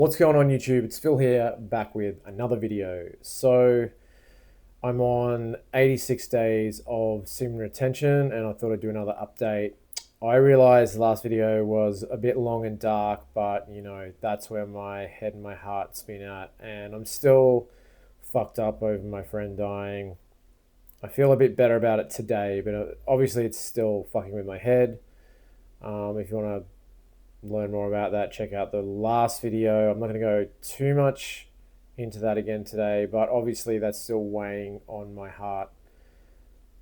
What's going on YouTube? It's Phil here, back with another video. So I'm on 86 days of semen retention and I thought I'd do another update. I realized the last video was a bit long and dark, but that's where my head and my heart's been at, and I'm still fucked up over my friend dying. I feel a bit better about it today, but obviously it's still fucking with my head. If you want to learn more about that, check out the last video. I'm not going to go too much into that again today, but obviously that's still weighing on my heart.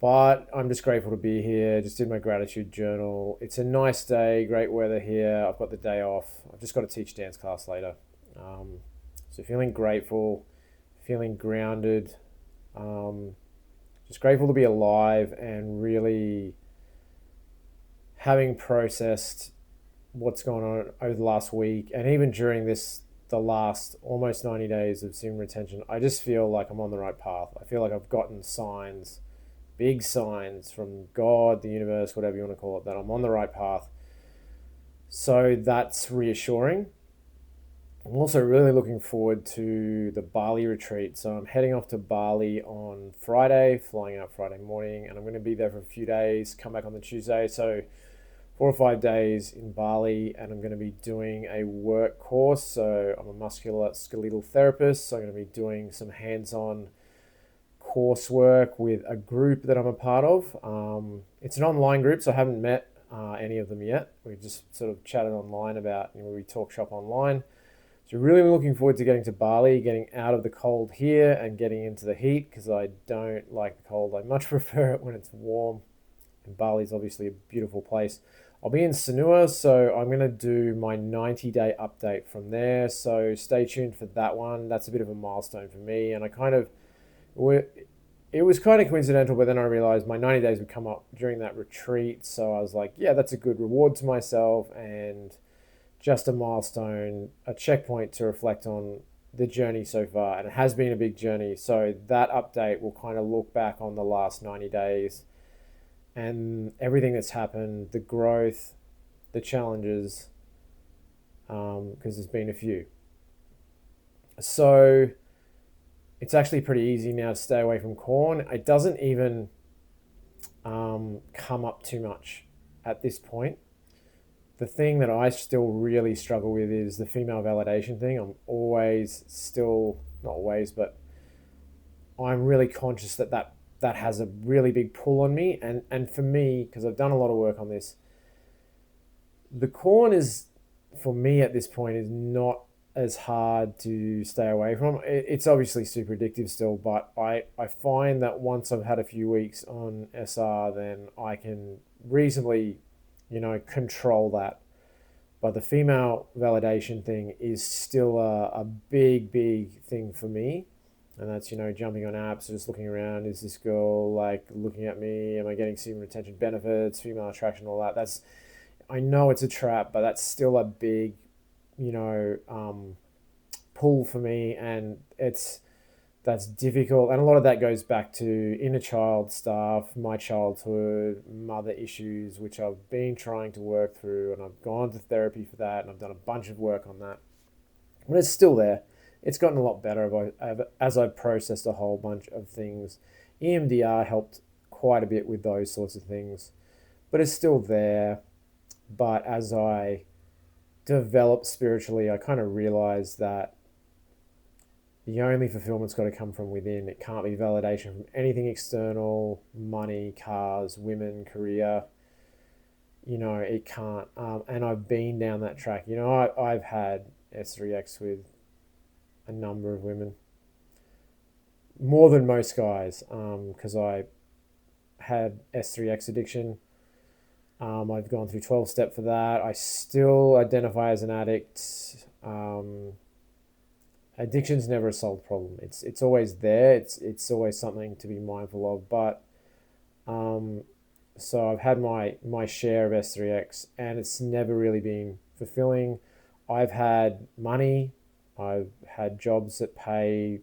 But I'm just grateful to be here. Just did my gratitude journal. It's a nice day, great weather here. I've got the day off. I've just got to teach dance class later. So feeling grateful, feeling grounded, just grateful to be alive and really having processed what's gone on over the last week, and even during the last almost 90 days of semen retention. I just feel like I'm on the right path. I feel like I've gotten signs, big signs from God, the universe, whatever you want to call it, that I'm on the right path. So that's reassuring. I'm also really looking forward to the Bali retreat. So I'm heading off to Bali on Friday, flying out Friday morning, and I'm going to be there for a few days, come back on the Tuesday. So 4 or 5 days in Bali, and I'm going to be doing a work course. So I'm a musculoskeletal therapist, so I'm going to be doing some hands-on coursework with a group that I'm a part of. It's an online group, so I haven't met any of them yet. We just sort of chatted online about, we talk shop online. So really looking forward to getting to Bali, getting out of the cold here and getting into the heat, because I don't like the cold. I much prefer it when it's warm. And Bali is obviously a beautiful place. I'll be in Sanua, so I'm going to do my 90-day update from there. So stay tuned for that one. That's a bit of a milestone for me. And it was kind of coincidental, but then I realized my 90 days would come up during that retreat. So I was like, yeah, that's a good reward to myself and just a milestone, a checkpoint to reflect on the journey so far. And it has been a big journey. So that update will kind of look back on the last 90 days and everything that's happened, the growth, the challenges, because there's been a few. So it's actually pretty easy now to stay away from corn. It doesn't even come up too much at this point. The thing that I still really struggle with is the female validation thing. I'm always still, not always, but I'm really conscious that has a really big pull on me. And for me, because I've done a lot of work on this, the corn is, for me at this point, is not as hard to stay away from. It's obviously super addictive still, but I find that once I've had a few weeks on SR, then I can reasonably, control that. But the female validation thing is still a big, big thing for me. And that's, jumping on apps, just looking around. Is this girl like looking at me? Am I getting semen retention benefits, female attraction, all that? I know it's a trap, but that's still a big, pull for me. And that's difficult. And a lot of that goes back to inner child stuff, my childhood, mother issues, which I've been trying to work through. And I've gone to therapy for that. And I've done a bunch of work on that. But it's still there. It's gotten a lot better as I've processed a whole bunch of things. EMDR helped quite a bit with those sorts of things, but it's still there. But as I develop spiritually, I kind of realized that the only fulfillment's got to come from within. It can't be validation from anything external, money, cars, women, career. It can't. And I've been down that track. I've had S3X with a number of women, more than most guys, because I had S3X addiction. I've gone through 12-step for that. I still identify as an addict. Addiction's never a solved problem. It's always there. It's always something to be mindful of. But so I've had my share of S3X, and it's never really been fulfilling. I've had money. I've had jobs that pay,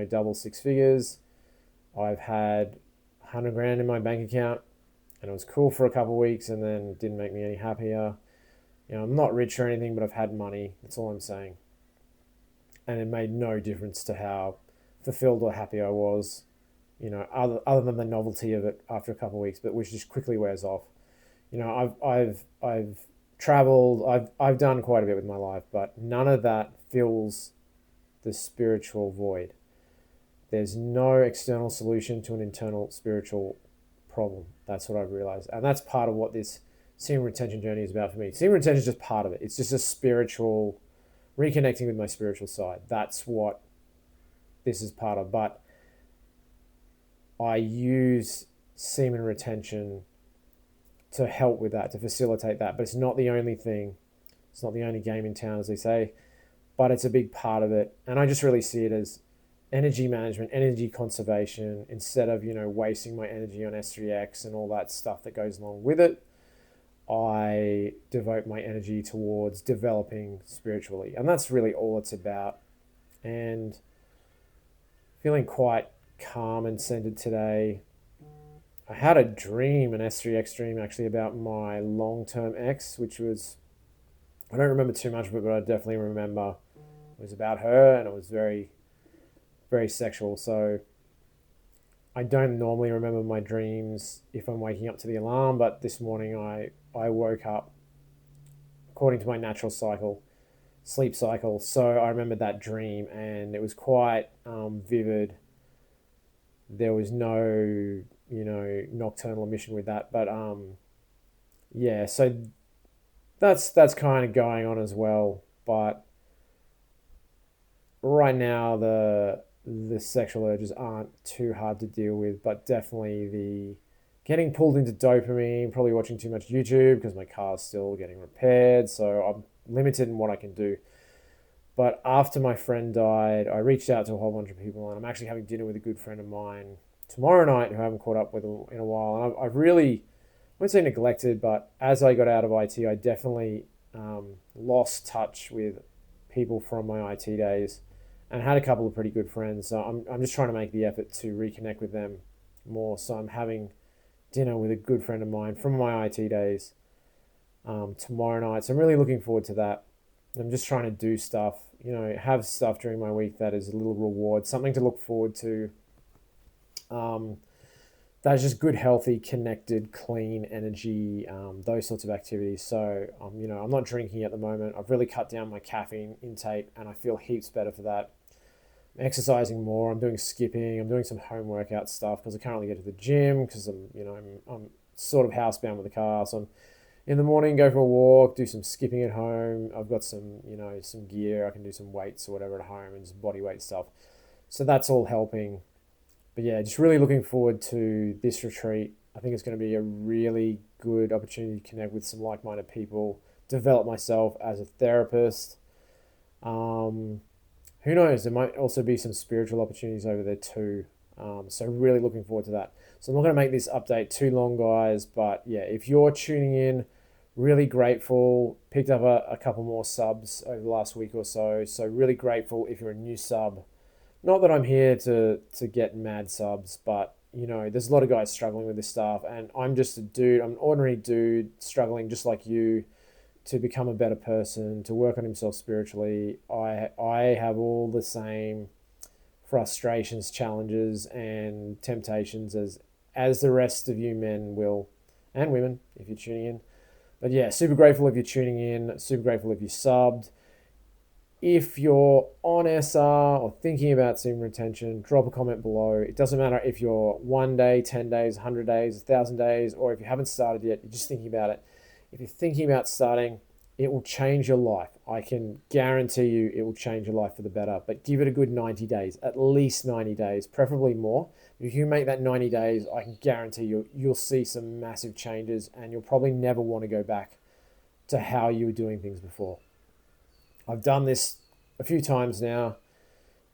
double six figures. I've had 100 grand in my bank account, and it was cool for a couple of weeks, and then didn't make me any happier. I'm not rich or anything, but I've had money. That's all I'm saying. and it made no difference to how fulfilled or happy I was, other than the novelty of it after a couple of weeks, but which just quickly wears off. I've traveled, I've done quite a bit with my life, but none of that fills the spiritual void. There's no external solution to an internal spiritual problem. That's what I've realized. And that's part of what this semen retention journey is about for me. Semen retention is just part of it. It's just a spiritual, reconnecting with my spiritual side. That's what this is part of. But I use semen retention to help with that, to facilitate that. But it's not the only thing. It's not the only game in town, as they say. But it's a big part of it. And I just really see it as energy management, energy conservation, instead of, wasting my energy on S3X and all that stuff that goes along with it. I devote my energy towards developing spiritually. And that's really all it's about. And feeling quite calm and centered today. I had a dream, an S3X dream actually, about my long-term ex, which was, I don't remember too much of it, but I definitely remember it was about her, and it was very, very sexual. So I don't normally remember my dreams if I'm waking up to the alarm, but this morning I woke up according to my natural cycle, sleep cycle. So I remember that dream, and it was quite vivid. There was no, nocturnal emission with that, but yeah. So that's kind of going on as well. But right now, the sexual urges aren't too hard to deal with, but definitely the getting pulled into dopamine, probably watching too much YouTube because my car's still getting repaired, so I'm limited in what I can do. But after my friend died, I reached out to a whole bunch of people, and I'm actually having dinner with a good friend of mine tomorrow night who I haven't caught up with in a while. And I've really, I won't say neglected, but as I got out of IT, I definitely lost touch with people from my IT days, and had a couple of pretty good friends. So I'm just trying to make the effort to reconnect with them more. So I'm having dinner with a good friend of mine from my IT days tomorrow night. So I'm really looking forward to that. I'm just trying to do stuff, have stuff during my week that is a little reward, something to look forward to. That's just good, healthy, connected, clean energy, those sorts of activities. So, I'm not drinking at the moment. I've really cut down my caffeine intake, and I feel heaps better for that. I'm exercising more. I'm doing skipping. I'm doing some home workout stuff because I can't really get to the gym because I'm sort of housebound with the car. So I'm in the morning, go for a walk, do some skipping at home. I've got some, some gear. I can do some weights or whatever at home and just body weight stuff. So that's all helping. But yeah, just really looking forward to this retreat. I think it's going to be a really good opportunity to connect with some like-minded people, develop myself as a therapist. Who knows? There might also be some spiritual opportunities over there too. So really looking forward to that. So I'm not going to make this update too long, guys. But yeah, if you're tuning in, really grateful. Picked up a couple more subs over the last week or so. So really grateful if you're a new sub. Not that I'm here to get mad subs, but there's a lot of guys struggling with this stuff, and I'm just a dude. I'm an ordinary dude struggling just like you to become a better person, to work on himself spiritually. I have all the same frustrations, challenges, and temptations as the rest of you men will, and women if you're tuning in. But yeah, super grateful if you're tuning in. Super grateful if you subbed. If you're on SR or thinking about semen retention, drop a comment below. It doesn't matter if you're 1 day, 10 days, 100 days, 1,000 days, or if you haven't started yet, you're just thinking about it. If you're thinking about starting, it will change your life. I can guarantee you it will change your life for the better, but give it a good 90 days, at least 90 days, preferably more. If you make that 90 days, I can guarantee you'll see some massive changes, and you'll probably never want to go back to how you were doing things before. I've done this a few times now,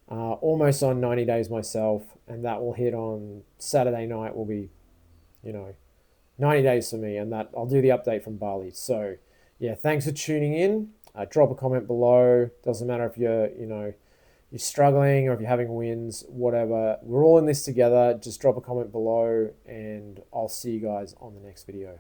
almost on 90 days myself, and that will hit on Saturday night will be, 90 days for me, and that I'll do the update from Bali. So yeah, thanks for tuning in. Drop a comment below. Doesn't matter if you're struggling or if you're having wins, whatever. We're all in this together. Just drop a comment below, and I'll see you guys on the next video.